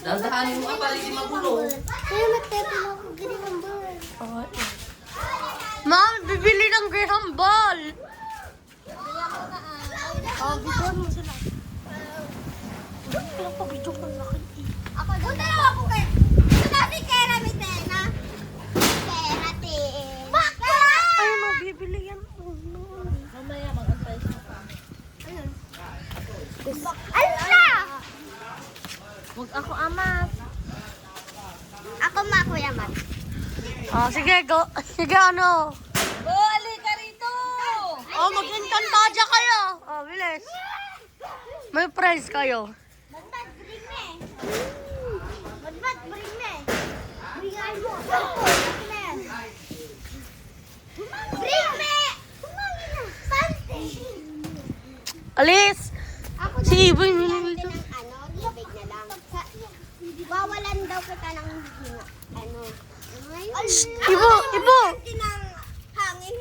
Dasahanin mo ka pala, hindi magulo. Kaya magtepe na ako Graham Ball. Ma'am, bibili ng Graham Ball. Bigyan mo sila. Kaya pag-video ko laki. Ako doon na lang ako kay... Sinabi kay Ramitena. Kay Ratin. Bakit? Ay, mabibili yan. Mamaya mag-antay siya pa. Ala! Huwag ako amat. Ako ma, Kuya Mat. Oh, sige, go. Sige, ano? Bali ka rito! Oh, mag-encantadia kayo. Oh, bilis. May prize kayo. Madbad, bring me. Madbad, bring me. Bringay mo. Bring me! Sante! Alis! Ako Si daw Iboy bigyan nililito. ng libig na lang. Wawalan daw kita ng Ibo! Ibo! ng hangin.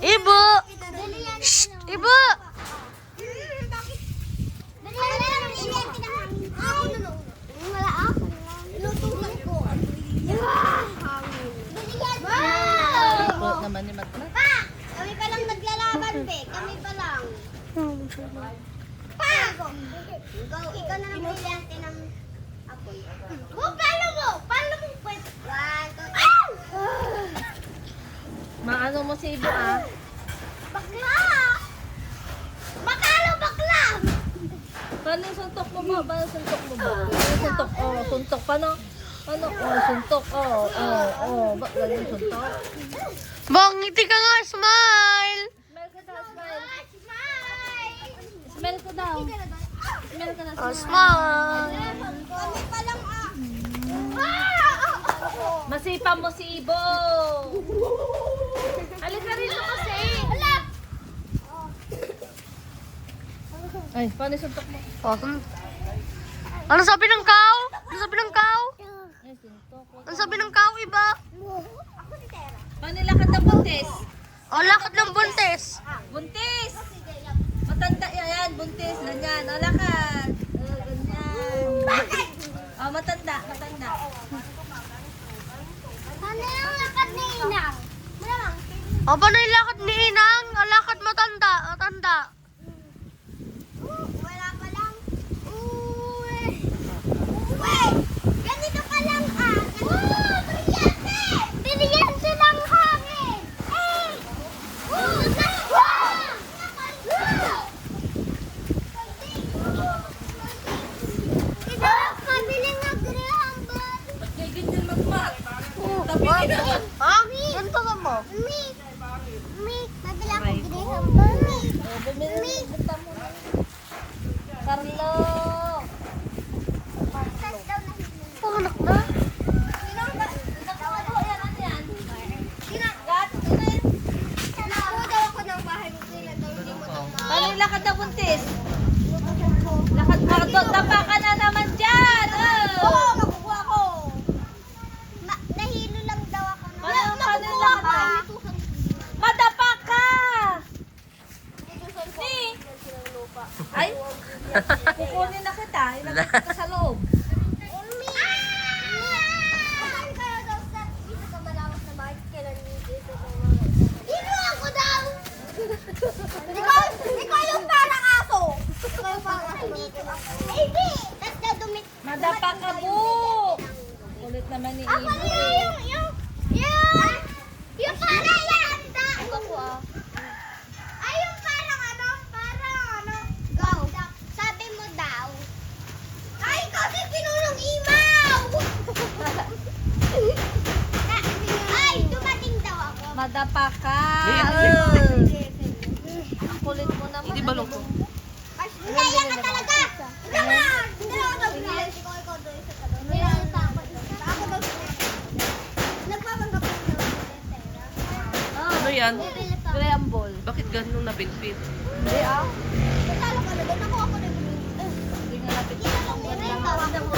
Ibo! Dali yan. Shh! Ibo! Bakit? Dali yan ng init ng hangin. Ako na. Wala ako. Inutusan ko. Hangin. Dali yan. Ito naman ni Matna. Pa! Kami pa lang naglalaban, be. Kami pa lang. Pa! Go, ikaw na lang brilyante ng apoy. Paano mo? Paano mo pwede? 1, 2, 3. Maano mo si Ibo ah? Bakla! Bakalo bakla! Paano yung suntok mo ba? Paano yung suntok mo ba? Paano yung suntok? Oh, suntok. Paano? Paano? Oh, suntok. Oh. Ba't ganyan yung suntok? Bang, ngiti ka nga, smile! Smell ka daw, smile. Smile! Smell ko daw. Smell ka na, Oh, smile. smile! Kami pa lang Masipa mo si Ibo. Halika rito kasi. Wala! Ay, paano yung suntok mo? Oh, ano sabi ng cow? Ano sabi ng cow? Ay, suntok. Ano sabi ng cow, iba? Ako si Tera. Paano lakad ng buntis? Oh, lakad ng buntis. Buntis! Matanda yan, buntis. Ganyan, o lakad. Ganyan. Oh, matanda. Ano yung lakad ni Inang? Malamang. Oh, paano yung lakad ni Inang? Ah, lakad matanda. Wala pa lang. Uwe! Ganito pa lang ah! Brilyante! Brilyante ng hangin! Ito, kabili nga Graham Ball! Ba't kayo ganyan magmat? Ha? Ganito ka mo? Mi, nabili ako Graham Ball. Oh, bumili. Punta mo na. Carlo! Tapos daw na Panganak na? Nakuha daw ako ng bahay mo sila daw hindi mo daw Paano yung lakad na buntis? Lakad mo. Tapa ka na naman dyan. Oh. makukuha ko. Nahilo lang daw ako. Paano yung lakad na? Madapa ka! Ay, kukunin na kita. Ilagay kita sa loob. Saan kayo daw sa dito sa malawak na bahay? Kailan dito sa Kinuha ko daw! Ikaw yung parang aso! Ikaw yung parang aso. Dito ako. Hindi! Tapos daw dumit. Madapa ka, Bu! Kulit naman ni Ako Ibo. yung parang yan! Ito ko ah. Ay, yung parang go. Sabi mo daw. Ay, kasi pinulong imaw! Ay, dumating daw ako. Madapa ka. Ang kulit mo naman. Hindi balong ko. Hindi, yan ka talaga! Ikaw nga! Ikaw daw. Ikaw daw isa ka daw. Ako daw. Nagpapanggap ko daw. Ano yan? Graham Ball. Bakit ganun napitpit? Hindi ah. Kasalo ka na doon. Ako na yung Hindi nga lapit. Kita lang mo rin. Tawag mo.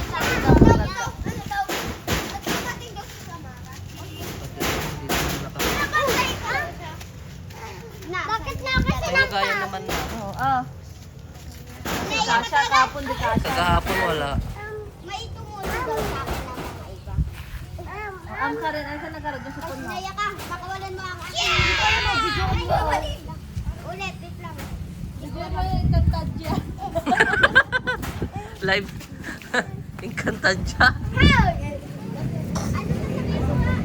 Ano daw? At dumating daw si Samara. Nakasay ka? Bakit na kasi Kaya naman na. Oo. Ah. Kasha, kapon di kasha. Kagahapon wala. May tumulong daw sa akin ng mga iba. Ang Karen, ay saan nagkaroon yung sapon mo? Naya ka, pakawalan mo ang akin. Hindi ko alam, video mo. Ulit, wait lang. Bigyan mo yung kantadya. Live. Encantadia. Ano sasabihin mo nga?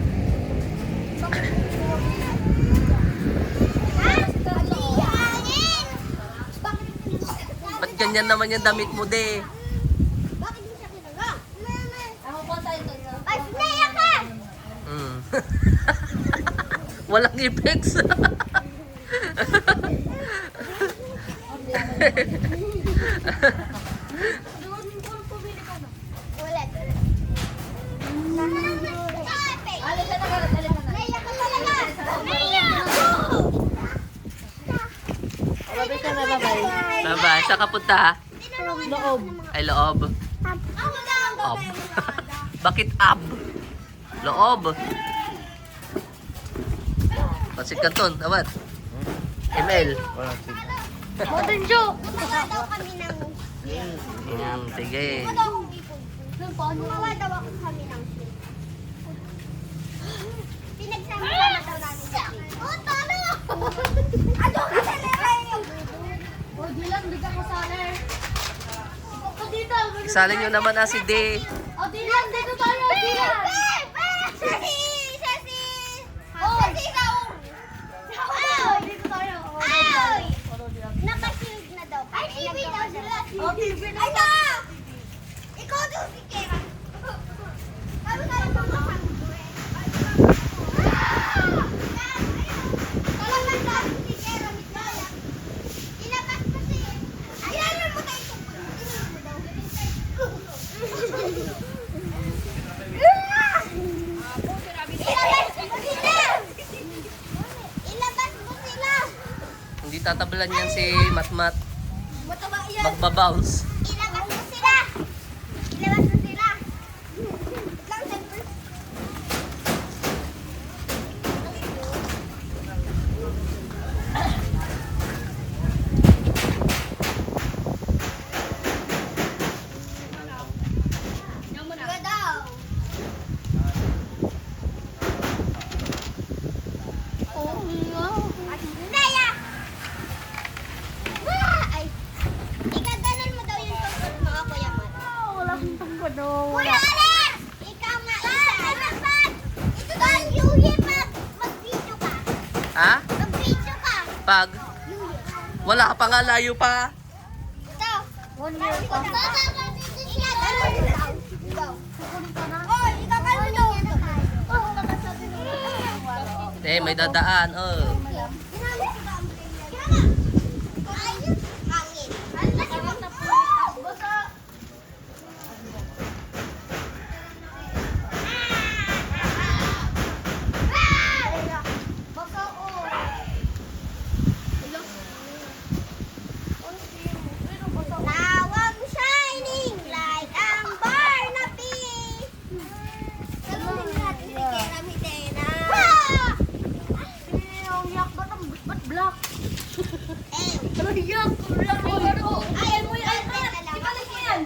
Ba't ganyan naman yung damit mo, de? Bakit mo siya kinaga? Ako po tayo doon. Ay, naya ka! Mm. Walang effects. Ulit. Alin siya nagkaroon? Alin ka na? Naya ka talaga! Naya! Babay ka na, babay. Bye-bye. Saan ka punta? Loob. Ay, loob. Ako lang! Ob. Bakit ab? Loob. Pasig Canton, tawad. ML. Modern Joe. Gumawa daw kami ng... Sige. Gumawa daw ako kami ng film. Pinagsama-sama daw namin sa film. Oh, talo! Ano ka sa leray? O, Dylan, bigyan ko saler. O, dito. Isalin nyo naman na si D. O, Dylan, dito tayo. Dylan. Sasi! Dito tayo. Ay! Nakashield na daw. Ay, TV daw sila. O, TV na. Ay, na! Ikaw daw si Kera. Sabi ka lang mga Talagang sabi si Kera, Mitaya. Ilabas mo si... Ilan mo tayo ito? Ilan mo daw? Ilabas mo sila! Ilabas mo sila! Hindi tatabalan yan si Matmat. Mataba yan! Magbabounce. Ilabas mo sila! Ilabas mo sila! Lang, siyempre. Diba daw? Naya! Ay! Ikaganon mo daw yung tungkol mo ako, Yaman. Wala akong tungkod. Kuya Alex! Ikaw nga isa! Ito daw ang Yuhi mag-video ka. Ha? Mag-video ka. Pag? Wala ka pa nga, layo pa. Ito. 1 year pa. Ikaganon mo daw. Ikaw. Oh, ikaganon mo daw. Oh, nakasabi mo. Eh, may dadaan. Oh. Ginamit ko ba ang premium? Ayos. Hangin. Basta. Baka Nawag shining like ang Barnaby. Saluhin natin si Kera Mitena. Yak ba ng ba't black? Eh, Pero yak. Black. ayaw mo yan. Ibalik mo yan.